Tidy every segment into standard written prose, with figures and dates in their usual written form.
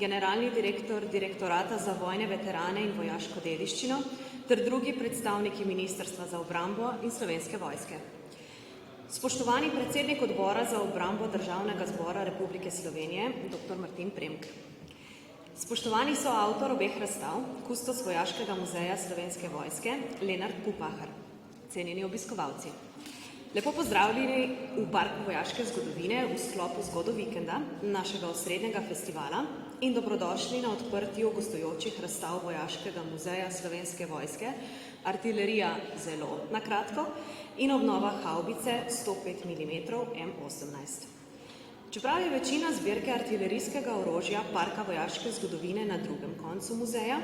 generalni direktor Direktorata za vojne veterane in vojaško dediščino ter drugi predstavniki Ministrstva za obrambo in Slovenske vojske. Spoštovani predsednik Odbora za obrambo Državnega zbora Republike Slovenije, dr. Martin Premk. Spoštovani soavtor obeh razstav, kustos Vojaškega muzeja Slovenske vojske, Lenart Pupahar. Cenjeni obiskovalci. Lepo pozdravljeni v Parku vojaške zgodovine v sklopu Zgodovikenda, našega osrednjega festivala, in dobrodošli na odprtju gostujočih razstav Vojaškega muzeja Slovenske vojske, artilerija zelo na kratko in obnova havbice 105 mm M18. Čeprav je večina zbirke artilerijskega orožja Parka vojaške zgodovine na drugem koncu muzeja,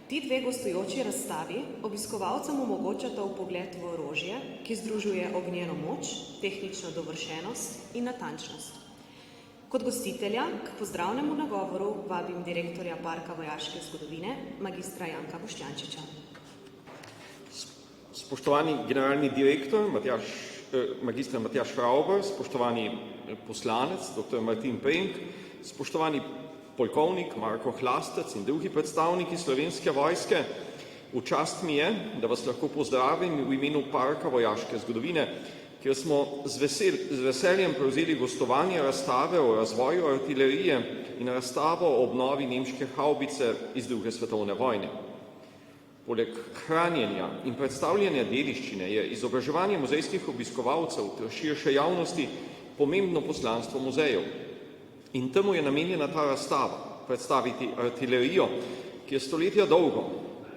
ti dve gostujoči razstavi obiskovalcem omogočata vpogled v orožje, ki združuje ognjeno moč, tehnično dovršenost in natančnost. Kot gostitelja k pozdravnemu nagovoru vabim direktorja Parka vojaške zgodovine, magistra Janka Boštjančiča. Spoštovani generalni direktor, magistra Matjaž Ravbar, spoštovani poslanec, dr. Martin Premk, spoštovani polkovnik Marko Hlastec in drugi predstavniki Slovenske vojske, v čast mi je, da vas lahko pozdravim v imenu Parka vojaške zgodovine, kjer smo z veseljem prevzeli gostovanje razstave o razvoju artilerije in razstavo o obnovi nemške havbice iz druge svetovne vojne. Poleg hranjenja in predstavljanja dediščine je izobraževanje muzejskih obiskovalcev ter širše javnosti pomembno poslanstvo muzejev. In temu je namenjena ta razstava, predstaviti artilerijo, ki je stoletja dolgo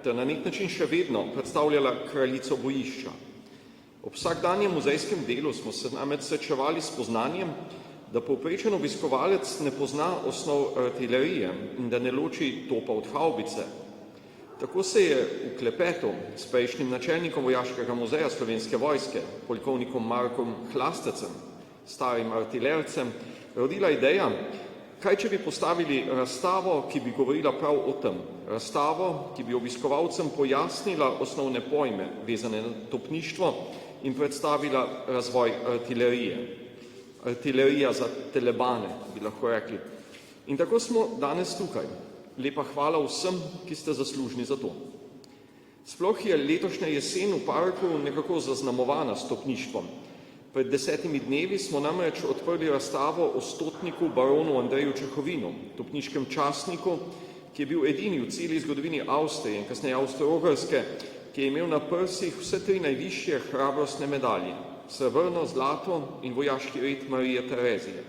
ter na nek način še vedno predstavljala kraljico bojišča. Ob vsakdanjem muzejskem delu smo se namreč srečevali s poznanjem, da povprečen obiskovalec ne pozna osnov artilerije in da ne loči topa od havbice. Tako se je v klepetu s prejšnjim načelnikom Vojaškega muzeja Slovenske vojske, polkovnikom Markom Hlastecem, starim artilercem, rodila ideja, kaj če bi postavili razstavo, ki bi govorila prav o tem. Razstavo, ki bi obiskovalcem pojasnila osnovne pojme, vezane na topništvo in predstavila razvoj artilerije. Artilerija za telebane, bi lahko rekli. In tako smo danes tukaj. Lepa hvala vsem, ki ste zaslužni za to. Sploh je letošnja jesen v parku nekako zaznamovana s topništvom. Pred 10 dnevi smo namreč odprli razstavo o stotniku baronu Andreju Čehovinu, topniškem častniku, ki je bil edini v celi zgodovini Avstrije in kasneje Avstro-Ogrske, ki je imel na prsih vse 3 najvišje hrabrostne medalje, srebrno, zlato in vojaški red Marije Terezije.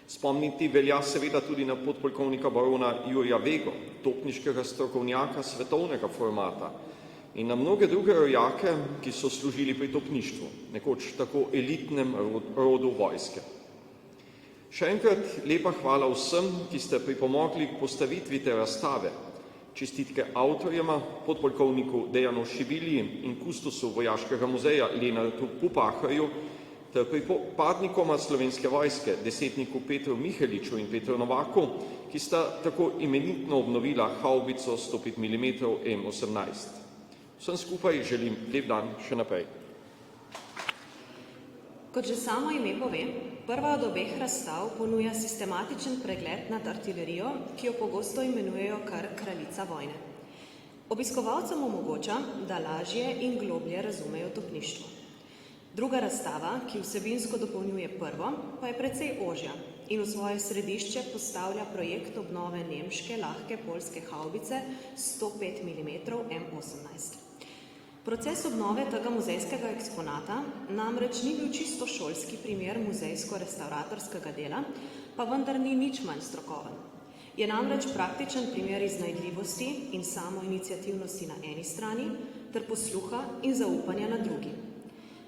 Spomniti velja seveda tudi na podpolkovnika barona Jurija Vego, topniškega strokovnjaka svetovnega formata, in na mnoge druge rojake, ki so služili pri topništvu, nekoč tako elitnem rodu vojske. Še enkrat lepa hvala vsem, ki ste pripomogli k postavitvi te razstave. Čestitke avtorjema, podpolkovniku Dejanu Šibilji in kustosu Vojaškega muzeja Lenartu Pupaharju, ter pripadnikoma Slovenske vojske, desetniku Petru Miheliču in Petru Novaku, ki sta tako imenitno obnovila havbico 105 mm M18. Vsem skupaj želim lep dan še naprej. Kot že samo ime pove, prva od obeh razstav ponuja sistematičen pregled nad artilerijo, ki jo pogosto imenujejo kar kraljica vojne. Obiskovalcem omogoča, da lažje in globlje razumejo topništvo. Druga razstava, ki vsebinsko dopolnjuje prvo, pa je precej ožja in v svoje središče postavlja projekt obnove nemške lahke poljske havbice 105 mm M18. Proces obnove tega muzejskega eksponata namreč ni bil čisto šolski primer muzejsko-restavratorskega dela, pa vendar ni nič manj strokoven. Je namreč praktičen primer iznajdljivosti in samoiniciativnosti na eni strani ter posluha in zaupanja na drugi.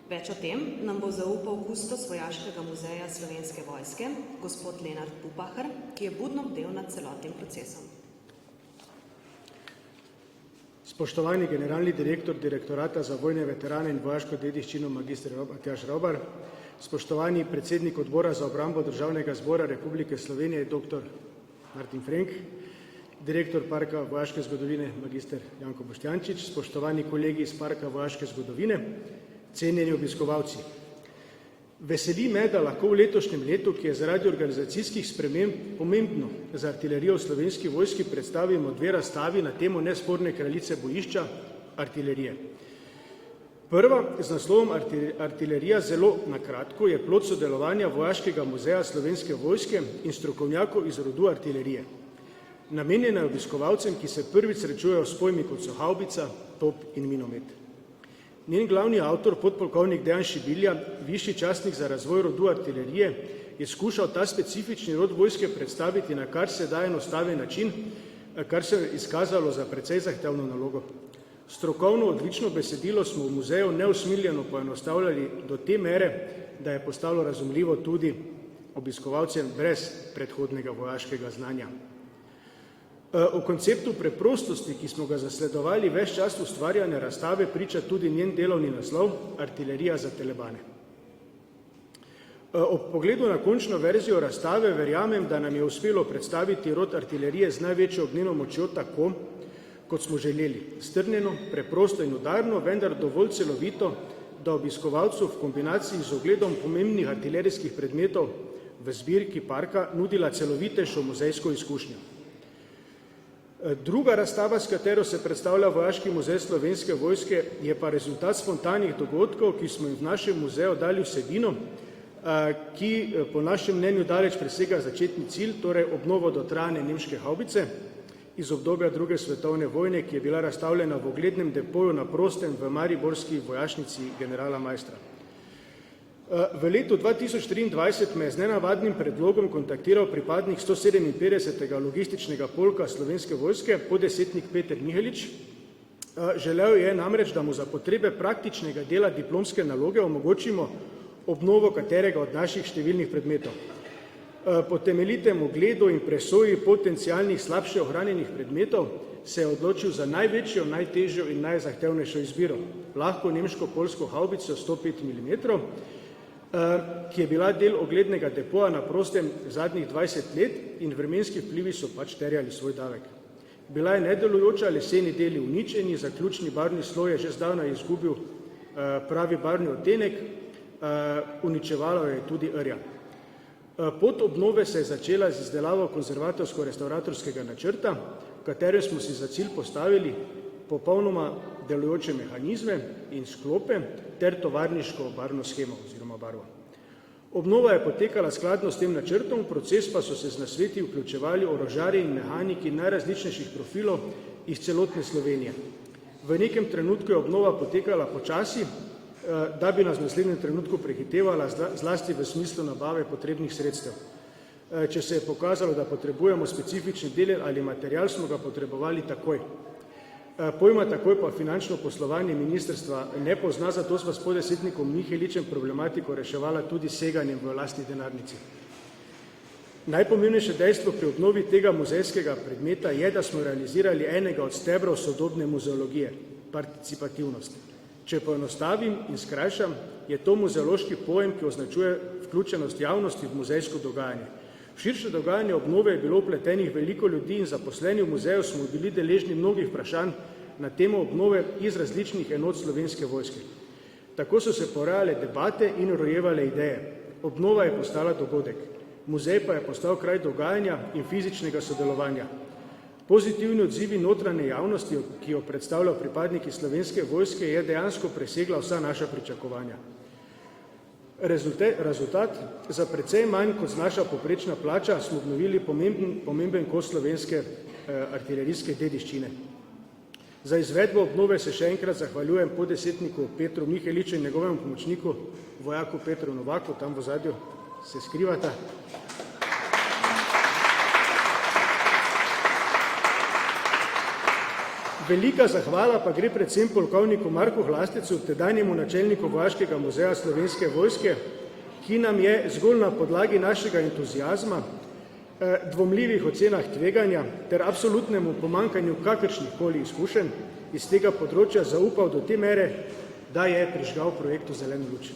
Več o tem nam bo zaupal kustos Vojaškega muzeja Slovenske vojske, gospod Lenart Pupahar, ki je budno bdel nad celotnim procesom. Spoštovani generalni direktor Direktorata za vojne veterane in vojaško dediščino magistr Matjaž Ravbar, spoštovani predsednik Odbora za obrambo Državnega zbora Republike Slovenije dr. Martin Premk, direktor Parka vojaške zgodovine magistr Janko Boštjančič, spoštovani kolegi iz Parka vojaške zgodovine, cenjeni obiskovalci. Veseli me, da lahko v letošnjem letu, ki je zaradi organizacijskih sprememb pomembno za artilerijo v Slovenski vojski, predstavimo 2 razstavi na temo nesporne kraljice bojišča artilerije. Prva z naslovom Artilerija zelo na kratko je plod sodelovanja Vojaškega muzeja Slovenske vojske in strokovnjakov iz rodu artilerije. Namenjena je obiskovalcem, ki se prvič srečujejo s pojmi kot so havbica, top in minomet. Njen glavni avtor, podpolkovnik Dejan Šibilja, višji častnik za razvoj rodu artilerije, je skušal ta specifični rod vojske predstaviti na kar se da enostaven način, kar se je izkazalo za precej zahtevno nalogo. Strokovno odlično besedilo smo v muzeju neusmiljeno poenostavljali do te mere, da je postalo razumljivo tudi obiskovalcem brez predhodnega vojaškega znanja. O konceptu preprostosti, ki smo ga zasledovali ves čas ustvarjanja razstave, priča tudi njen delovni naslov Artilerija za telebane. Ob pogledu na končno verzijo razstave verjamem, da nam je uspelo predstaviti rod artilerije z največjo ognjeno močjo tako, kot smo želeli. Strnjeno, preprosto in udarno, vendar dovolj celovito, da obiskovalcu v kombinaciji z ogledom pomembnih artilerijskih predmetov v zbirki parka nudila celovitejšo muzejsko izkušnjo. Druga razstava, s katero se predstavlja Vojaški muzej Slovenske vojske, je pa rezultat spontanih dogodkov, ki smo jim v našem muzeju dali vsebino, ki po našem mnenju daleč presega začetni cilj, torej obnovo dotrajane nemške havbice iz obdobja 2. svetovne vojne, ki je bila razstavljena v uglednem depoju na prostem v mariborski vojašnici generala Maistra. V letu 2023 me je z nenavadnim predlogom kontaktiral pripadnik 157. logističnega polka Slovenske vojske, poddesetnik Peter Mihelič. Želel je namreč, da mu za potrebe praktičnega dela diplomske naloge omogočimo obnovo katerega od naših številnih predmetov. Po temeljitem ogledu in presoji potencialnih slabše ohranjenih predmetov se je odločil za največjo, najtežjo in najzahtevnejšo izbiro. Lahko nemško-poljsko havbico 105 mm, ki je bila del oglednega depoja na prostem zadnjih 20 let in vremenski vplivi so pač terjali svoj davek. Bila je nedelujoča, leseni deli uničeni, zaključni barvni sloj je že zdavnaj izgubil pravi barvni odtenek, uničevalo je tudi rja. Pot obnove se je začela z izdelavo konzervatorsko-restauratorskega načrta, v katerem smo si za cilj postavili popolnoma delujoče mehanizme in sklope ter tovarniško barvno shemo oziroma barvo. Obnova je potekala skladno s tem načrtom, v proces pa so se z nasveti vključevali orožarji in mehaniki najrazličnejših profilov iz celotne Slovenije. V nekem trenutku je obnova potekala počasi, da bi nas v naslednjem trenutku prehitevala, zlasti v smislu nabave potrebnih sredstev. Če se je pokazalo, da potrebujemo specifični del ali material, smo ga potrebovali takoj. Pojma takoj pa finančno poslovanje ministrstva ne pozna, zato sva s poddesetnikom Miheličem problematiko reševala tudi seganjem v lastni denarnici. Najpomembnejše dejstvo pri obnovi tega muzejskega predmeta je, da smo realizirali enega od stebrov sodobne muzeologije, participativnost. Če poenostavim in skrajšam, je to muzeološki pojem, ki označuje vključenost javnosti v muzejsko dogajanje. V širše dogajanje obnove je bilo vpletenih veliko ljudi in zaposleni v muzeju smo bili deležni mnogih vprašanj na temo obnove iz različnih enot Slovenske vojske. Tako so se porajale debate in rojevale ideje. Obnova je postala dogodek. Muzej pa je postal kraj dogajanja in fizičnega sodelovanja. Pozitivni odzivi notranje javnosti, ki jo predstavljajo pripadniki Slovenske vojske, je dejansko presegla vsa naša pričakovanja. Rezultat, za precej manj kot znaša povprečna plača, smo obnovili pomemben kos slovenske artilerijske dediščine. Za izvedbo obnove se še enkrat zahvaljujem poddesetniku Petru Miheliču in njegovemu pomočniku, vojaku Petru Novaku, tam v ozadju se skrivata. Velika zahvala pa gre predvsem polkovniku Marku Hlastecu, tedanjemu načelniku Vojaškega muzeja Slovenske vojske, ki nam je zgolj na podlagi našega entuziazma, dvomljivih ocenah tveganja ter absolutnemu pomankanju kakršnih koli izkušenj iz tega področja zaupal do te mere, da je prižgal projektu zeleno luč.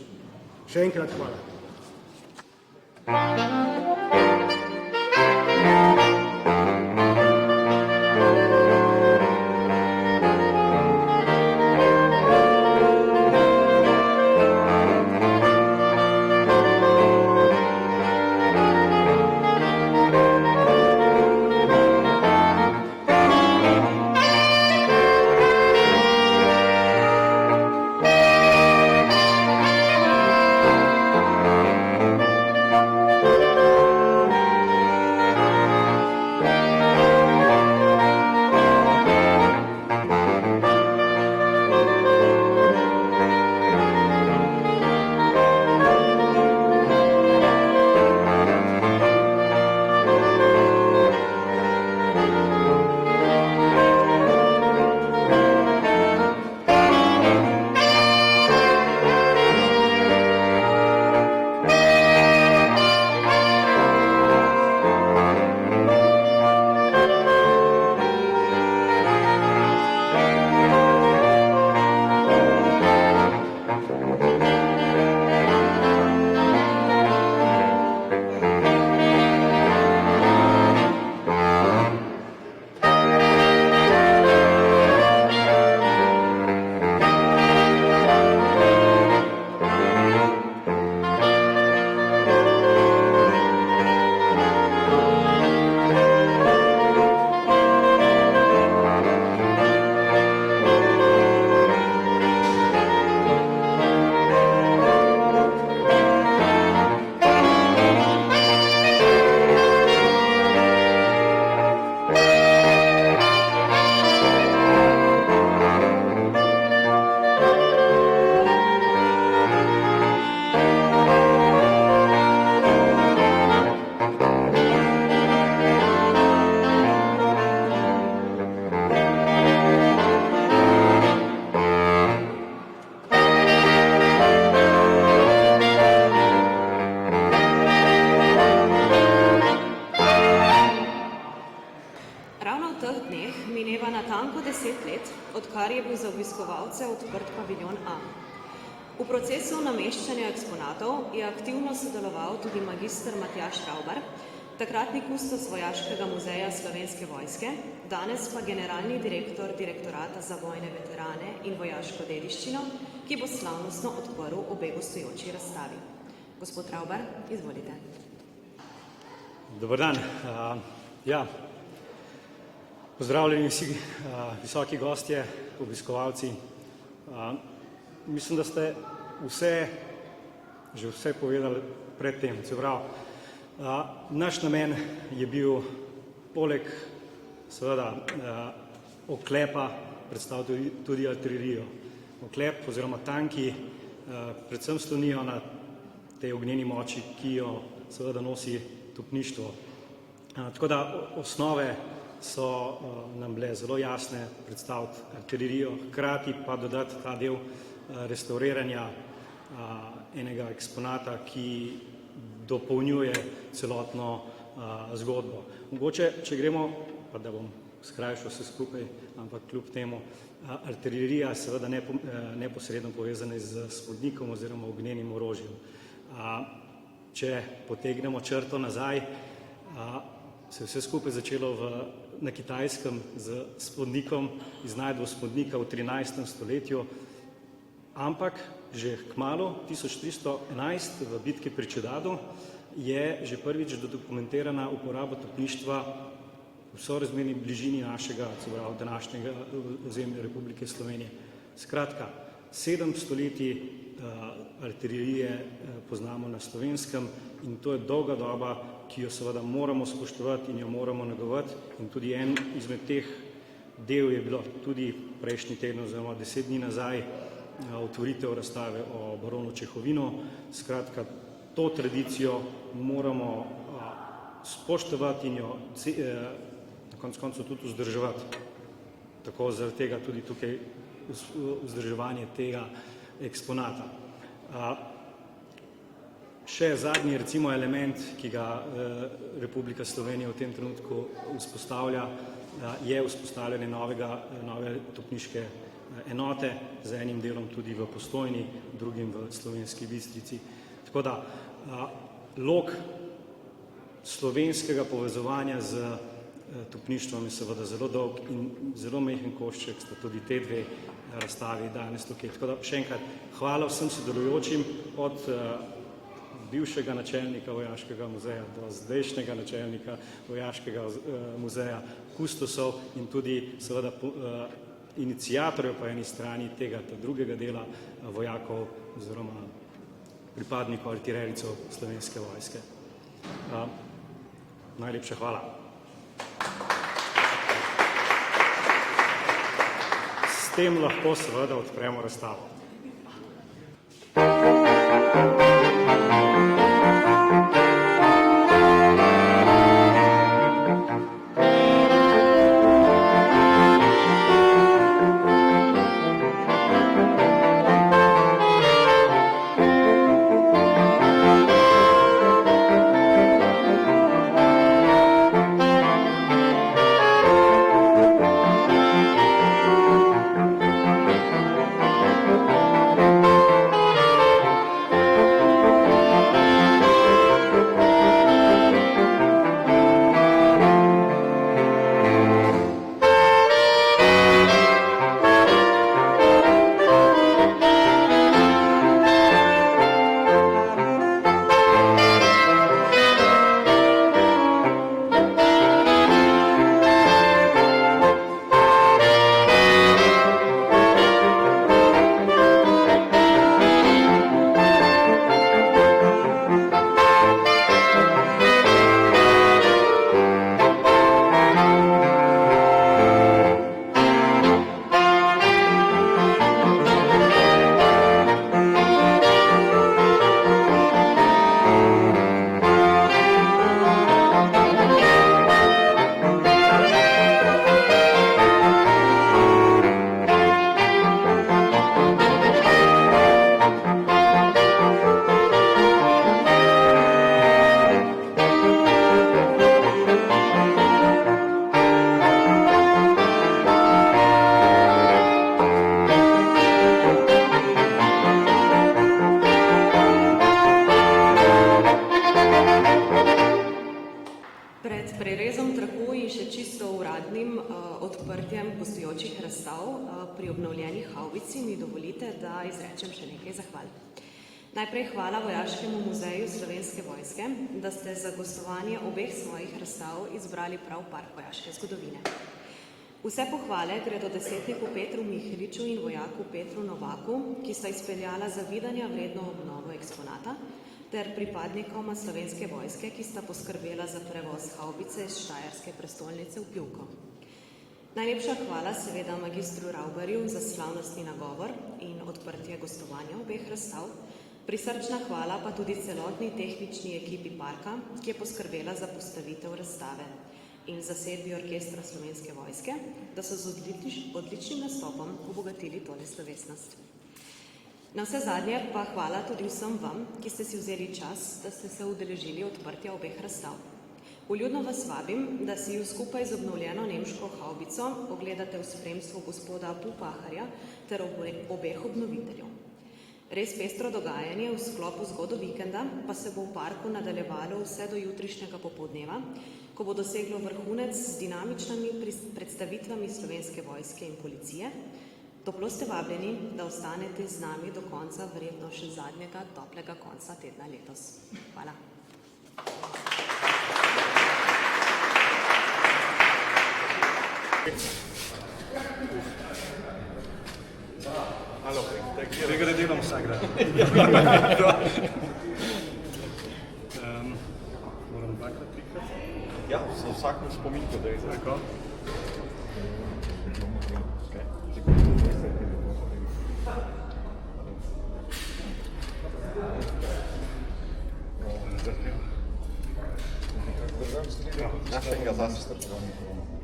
Še enkrat hvala. Ravno v teh dneh mineva natanko 10 let, odkar je bil za obiskovalce odprt paviljon A. V procesu nameščanja eksponatov je aktivno sodeloval tudi magister Matjaž Ravbar, takratni kustos Vojaškega muzeja Slovenske vojske, danes pa generalni direktor Direktorata za vojne veterane in vojaško dediščino, ki bo slavnostno odprl obe gostujoči razstavi. Gospod Ravbar, izvolite. Dober dan. Pozdravljeni vsi visoki gostje, obiskovalci. Mislim, da ste že vse povedali pred tem. Se pravi, naš namen je bil poleg seveda oklepa predstaviti tudi artilerijo. Oklep oziroma tanki predvsem slonijo na tej ognjeni moči, ki jo seveda nosi topništvo. Tako da osnove so nam bile zelo jasne, predstaviti artilerijo, hkrati pa dodati ta del restauriranja enega eksponata, ki dopolnjuje celotno zgodbo. Mogoče, če gremo, pa da bom skrajšal vse skupaj, ampak kljub temu, artilerija seveda neposredno povezana z spodnikom oziroma ognjenim orožjem. Če potegnemo črto nazaj, se je vse skupaj začelo na Kitajskem z spodnikom, iznajdbo spodnika v 13. stoletju, ampak že kmalu, 1311, v bitki pri Čedadu, je že prvič dokumentirana uporaba topništva v sorazmerni bližini našega, se pravi današnjega ozemlja Republike Slovenije. Skratka, 7 stoletij artilerije poznamo na Slovenskem in to je dolga doba, ki jo seveda moramo spoštovati in jo moramo negovati. In tudi en izmed teh del je bilo tudi prejšnji teden oziroma 10 dni nazaj otvoritev razstave o baronu Čehovinu. Skratka, to tradicijo moramo spoštovati in jo na koncu koncev tudi vzdrževati. Tako zaradi tega tudi tukaj vzdrževanje tega eksponata. Še zadnji recimo element, ki ga Republika Slovenija v tem trenutku vzpostavlja, je vzpostavljanje nove topniške enote, z enim delom tudi v Postojni, drugim v Slovenski Bistrici. Tako da lok slovenskega povezovanja z topništvom je seveda zelo dolg in zelo majhen košček sta tudi te dve razstavi danes tukaj. Tako da še enkrat hvala vsem sodelujočim, od bivšega načelnika Vojaškega muzeja do zdajšnjega načelnika Vojaškega muzeja, kustosov in tudi seveda iniciatorjev po eni strani tega drugega dela vojakov oziroma pripadnikov artilerijcev Slovenske vojske. Najlepša hvala. S tem lahko seveda odpremo razstavo. prvim odprtjem gostujočih razstav pri obnovljeni havbici mi dovolite, da izrečem še nekaj zahval. Najprej hvala Vojaškemu muzeju Slovenske vojske, da ste za gostovanje obeh svojih razstav izbrali prav Park vojaške zgodovine. Vse pohvale gredo desetniku Petru Miheliču in vojaku Petru Novaku, ki sta izpeljala zavidanja vredno obnovo eksponata, ter pripadnikoma Slovenske vojske, ki sta poskrbela za prevoz havbice iz štajerske prestolnice v Pivko. Najlepša hvala seveda magistru Ravbarju za slavnostni nagovor in odprtje gostovanja obeh razstav. Prisrčna hvala pa tudi celotni tehnični ekipi parka, ki je poskrbela za postavitev razstave, in zasedbi orkestra Slovenske vojske, da so z odličnim nastopom obogatili tole slovesnost. Na vse zadnje pa hvala tudi vsem vam, ki ste si vzeli čas, da ste se udeležili odprtja obeh razstav. Vljudno vas vabim, da si ju skupaj z obnovljeno nemško havbico ogledate v spremstvu gospoda Pupaharja ter obeh obnoviteljev. Res pestro dogajanje v sklopu zgodo vikenda pa se bo v parku nadaljevalo vse do jutrišnjega popoldneva, ko bo doseglo vrhunec z dinamičnimi predstavitvami Slovenske vojske in policije. Toplo ste vabljeni, da ostanete z nami do konca, verjetno še zadnjega toplega konca tedna letos. Hvala. Tega delam vsak dan. Moram dvakrat, trikrat? Ja, za vsak spominko, da je tako. Našega zase.